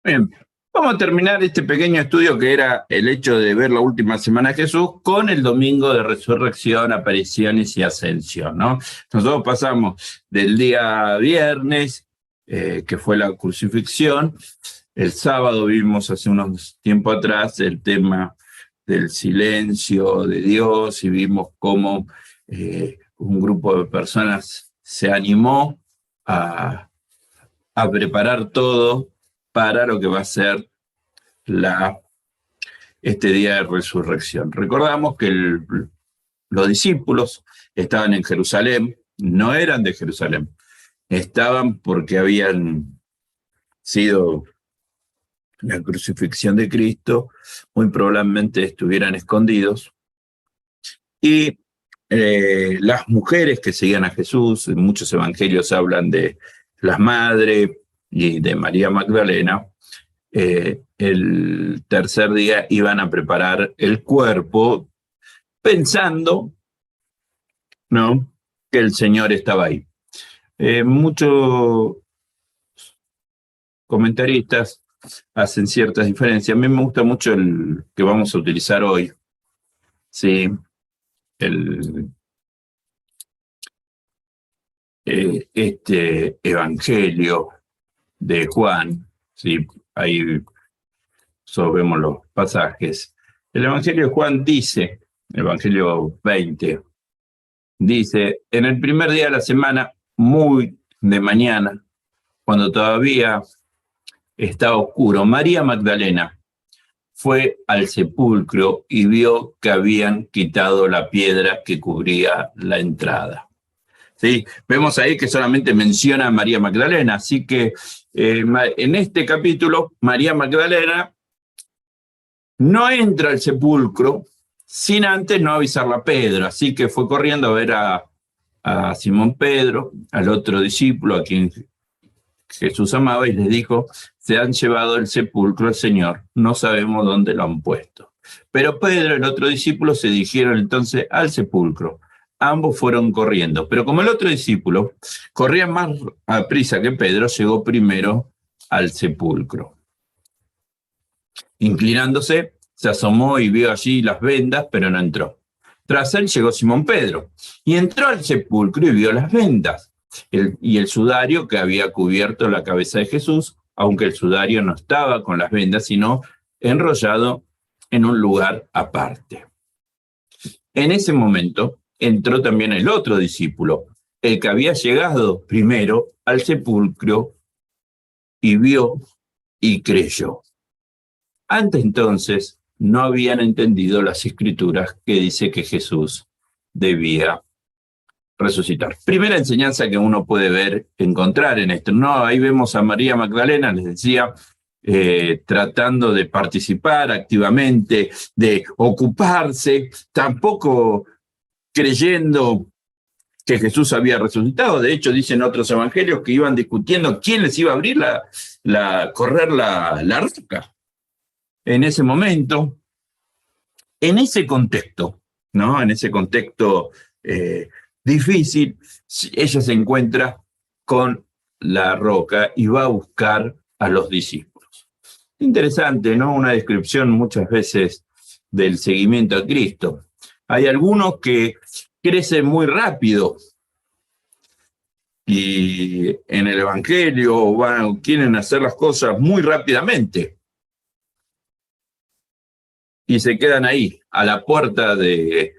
Bien, vamos a terminar este pequeño estudio que era el hecho de ver la última semana de Jesús con el domingo de resurrección, apariciones y ascensión, ¿no? Nosotros pasamos del día viernes, que fue la crucifixión. El sábado vimos hace unos tiempo atrás el tema del silencio de Dios y vimos cómo un grupo de personas se animó a, a preparar todo para lo que va a ser este día de resurrección. Recordamos que los discípulos estaban en Jerusalén, no eran de Jerusalén, estaban porque habían sido la crucifixión de Cristo, muy probablemente estuvieran escondidos, y las mujeres que seguían a Jesús, en muchos evangelios hablan de las madres y de María Magdalena. El tercer día iban a preparar el cuerpo pensando, ¿no?, que el Señor estaba ahí. Muchos comentaristas hacen ciertas diferencias. A mí me gusta mucho el que vamos a utilizar hoy, ¿sí? Este evangelio de Juan, ¿sí? Ahí vemos los pasajes. El evangelio de Juan dice, el evangelio 20, dice, en el primer día de la semana, muy de mañana, cuando todavía estaba oscuro, María Magdalena fue al sepulcro y vio que habían quitado la piedra que cubría la entrada. ¿Sí? Vemos ahí que solamente menciona a María Magdalena, así que en este capítulo María Magdalena no entra al sepulcro sin antes no avisarle a Pedro, así que fue corriendo a ver a Simón Pedro, al otro discípulo a quien Jesús amaba, y les dijo, se han llevado el sepulcro al Señor, no sabemos dónde lo han puesto. Pero Pedro y el otro discípulo se dirigieron entonces al sepulcro. Ambos fueron corriendo, pero como el otro discípulo corría más a prisa que Pedro, llegó primero al sepulcro. Inclinándose, se asomó y vio allí las vendas, pero no entró. Tras él llegó Simón Pedro y entró al sepulcro y vio las vendas y el sudario que había cubierto la cabeza de Jesús, aunque el sudario no estaba con las vendas, sino enrollado en un lugar aparte. En ese momento entró también el otro discípulo, el que había llegado primero al sepulcro, y vio y creyó. Antes entonces no habían entendido las escrituras que dice que Jesús debía resucitar. Primera enseñanza que uno puede ver, encontrar en esto. No, ahí vemos a María Magdalena, les decía, tratando de participar activamente, de ocuparse, tampoco creyendo que Jesús había resucitado. De hecho, dicen otros evangelios que iban discutiendo quién les iba a abrir correr la roca. En ese momento, en ese contexto, ¿no? En ese contexto difícil, ella se encuentra con la roca y va a buscar a los discípulos. Interesante, ¿no? Una descripción muchas veces del seguimiento a Cristo. Hay algunos que crecen muy rápido y en el Evangelio quieren hacer las cosas muy rápidamente y se quedan ahí, a la puerta de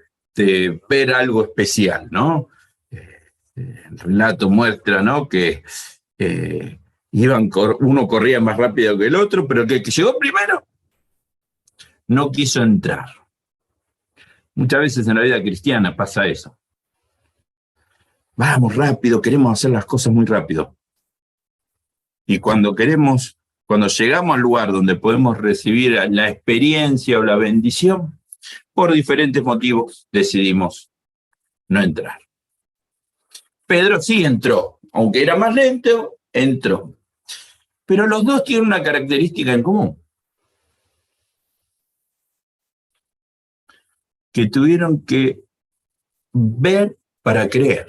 ver algo especial, ¿no? El relato muestra, ¿no?, que uno corría más rápido que el otro, pero el que llegó primero no quiso entrar. Muchas veces en la vida cristiana pasa eso. Vamos rápido, queremos hacer las cosas muy rápido. Y cuando llegamos al lugar donde podemos recibir la experiencia o la bendición, por diferentes motivos decidimos no entrar. Pedro sí entró, aunque era más lento, entró. Pero los dos tienen una característica en común, que tuvieron que ver para creer.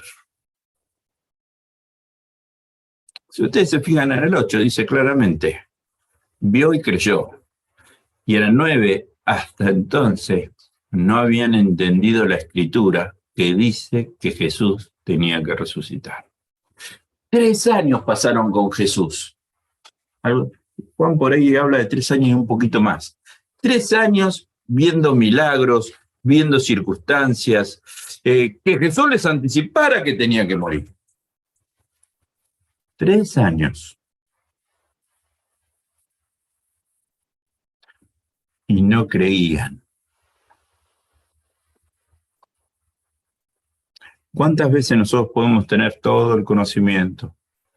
Si ustedes se fijan en el 8, dice claramente, vio y creyó. Y eran 9, hasta entonces no habían entendido la escritura que dice que Jesús tenía que resucitar. 3 años pasaron con Jesús. Juan por ahí habla de 3 años y un poquito más. 3 años viendo milagros, viendo circunstancias, que Jesús les anticipara que tenía que morir. 3 años. Y no creían. ¿Cuántas veces nosotros podemos tener todo el conocimiento,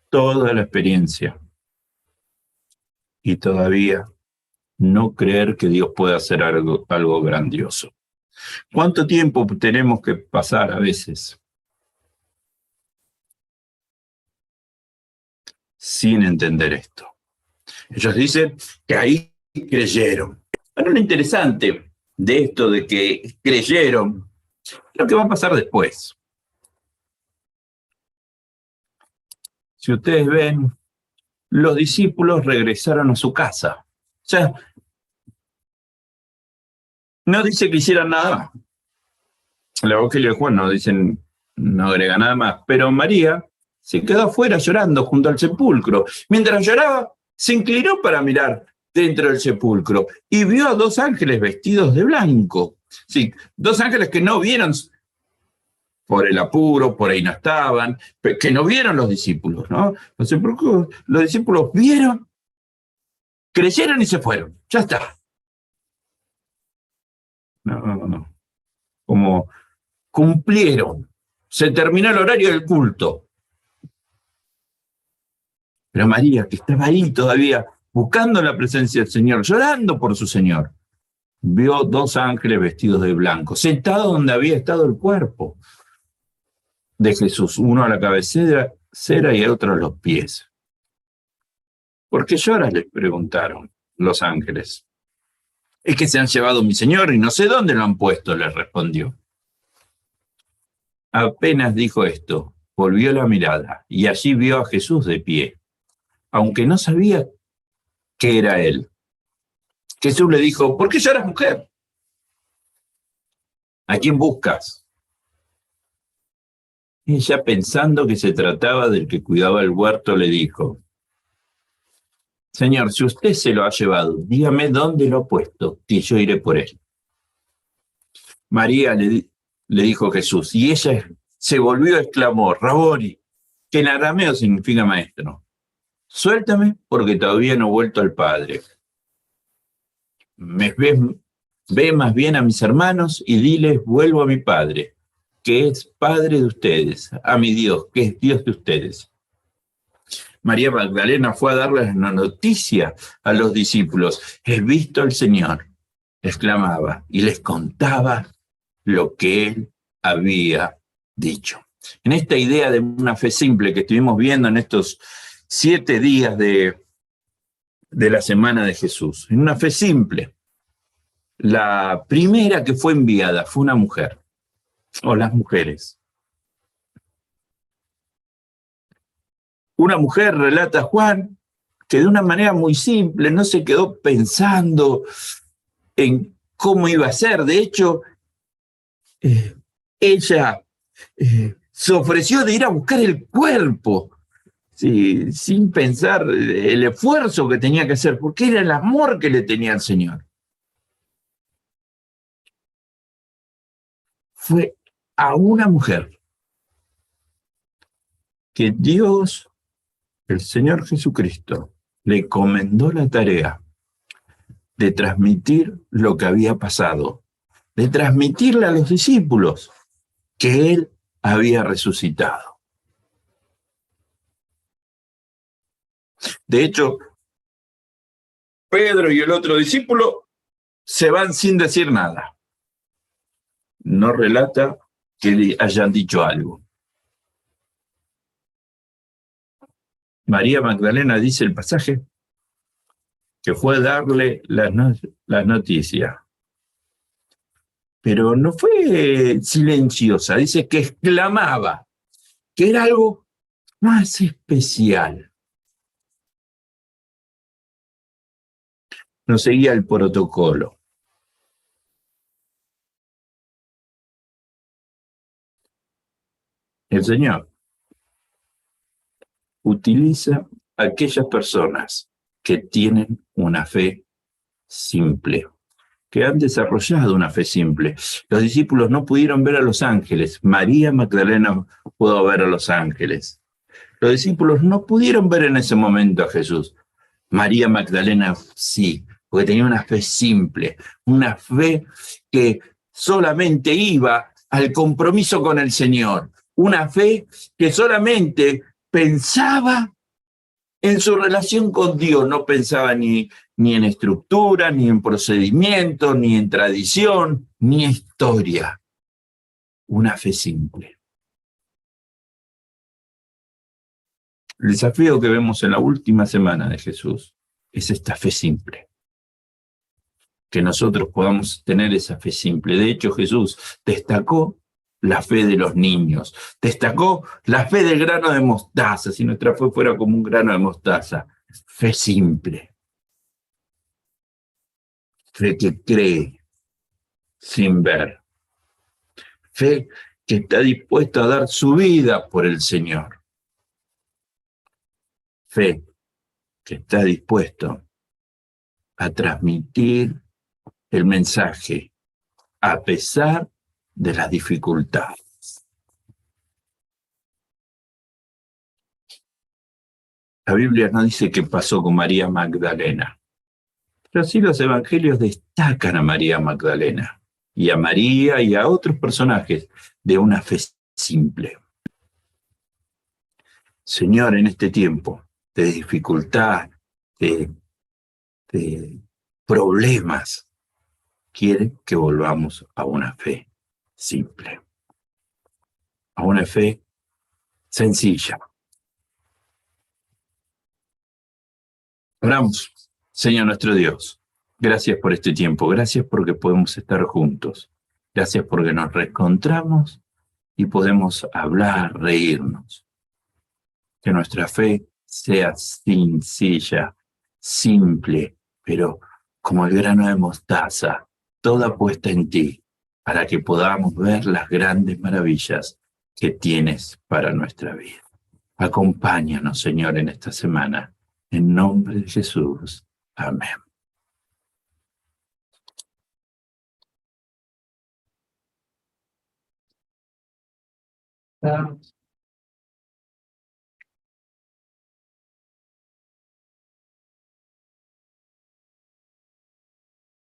toda la experiencia, y todavía no creer que Dios puede hacer algo grandioso? ¿Cuánto tiempo tenemos que pasar a veces sin entender esto? Ellos dicen que ahí creyeron. Ahora, lo interesante de esto de que creyeron, lo que va a pasar después. Si ustedes ven, los discípulos regresaron a su casa. O sea, no dice que hicieran nada más. El Evangelio de Juan no agrega nada más. Pero María se quedó afuera llorando junto al sepulcro. Mientras lloraba, se inclinó para mirar dentro del sepulcro y vio a 2 ángeles vestidos de blanco. Sí, 2 ángeles que no vieron por el apuro, por ahí no estaban, que no vieron los discípulos, ¿no? Los discípulos vieron, creyeron y se fueron. Ya está. No. Como cumplieron. Se terminó el horario del culto. Pero María, que estaba ahí todavía, buscando la presencia del Señor, llorando por su Señor, vio 2 ángeles vestidos de blanco, sentados donde había estado el cuerpo de Jesús, uno a la cabecera y el otro a los pies. ¿Por qué lloras?, les preguntaron los ángeles. Es que se han llevado a mi Señor y no sé dónde lo han puesto, les respondió. Apenas dijo esto, volvió la mirada y allí vio a Jesús de pie, aunque no sabía que era él. Jesús le dijo: ¿por qué lloras, mujer? ¿A quién buscas? Ella, pensando que se trataba del que cuidaba el huerto, le dijo: Señor, si usted se lo ha llevado, dígame dónde lo ha puesto, que yo iré por él. María, le dijo Jesús, y ella se volvió y exclamó: Raboni, que en arameo significa maestro. Suéltame, porque todavía no he vuelto al Padre. Ve más bien a mis hermanos y diles: vuelvo a mi Padre, que es Padre de ustedes, a mi Dios, que es Dios de ustedes. María Magdalena fue a darles la noticia a los discípulos: he visto al Señor, exclamaba, y les contaba lo que él había dicho. En esta idea de una fe simple que estuvimos viendo en estos 7 días de la semana de Jesús, en una fe simple, la primera que fue enviada fue una mujer, o las mujeres. Una mujer, relata Juan, que de una manera muy simple no se quedó pensando en cómo iba a ser. De hecho, ella se ofreció de ir a buscar el cuerpo, sí, sin pensar el esfuerzo que tenía que hacer, porque era el amor que le tenía al Señor. Fue a una mujer que Dios, el Señor Jesucristo, le encomendó la tarea de transmitir lo que había pasado, de transmitirle a los discípulos que Él había resucitado. De hecho, Pedro y el otro discípulo se van sin decir nada. No relata que hayan dicho algo. María Magdalena, dice el pasaje, que fue a darle las noticias. Pero no fue silenciosa, dice que exclamaba, que era algo más especial. no seguía el protocolo. El Señor utiliza a aquellas personas que tienen una fe simple, que han desarrollado una fe simple. Los discípulos no pudieron ver a los ángeles. María Magdalena pudo ver a los ángeles. Los discípulos no pudieron ver en ese momento a Jesús. María Magdalena sí, porque tenía una fe simple, una fe que solamente iba al compromiso con el Señor, una fe que solamente pensaba en su relación con Dios, no pensaba ni en estructura, ni en procedimiento, ni en tradición, ni en historia. Una fe simple. El desafío que vemos en la última semana de Jesús es esta fe simple. Que nosotros podamos tener esa fe simple. De hecho, Jesús destacó la fe de los niños, destacó la fe del grano de mostaza, si nuestra fe fuera como un grano de mostaza. Fe simple. Fe que cree sin ver. Fe que está dispuesta a dar su vida por el Señor. Fe que está dispuesto a transmitir el mensaje a pesar de las dificultades. La Biblia no dice qué pasó con María Magdalena, pero sí los evangelios destacan a María Magdalena y a María y a otros personajes de una fe simple. Señor, en este tiempo de dificultad, de problemas, quiere que volvamos a una fe simple, a una fe sencilla. Oramos, Señor nuestro Dios, gracias por este tiempo, gracias porque podemos estar juntos, gracias porque nos reencontramos y podemos hablar, reírnos. Que nuestra fe sea sencilla, simple, pero como el grano de mostaza, toda puesta en ti, para que podamos ver las grandes maravillas que tienes para nuestra vida. Acompáñanos, Señor, en esta semana. En nombre de Jesús. Amén.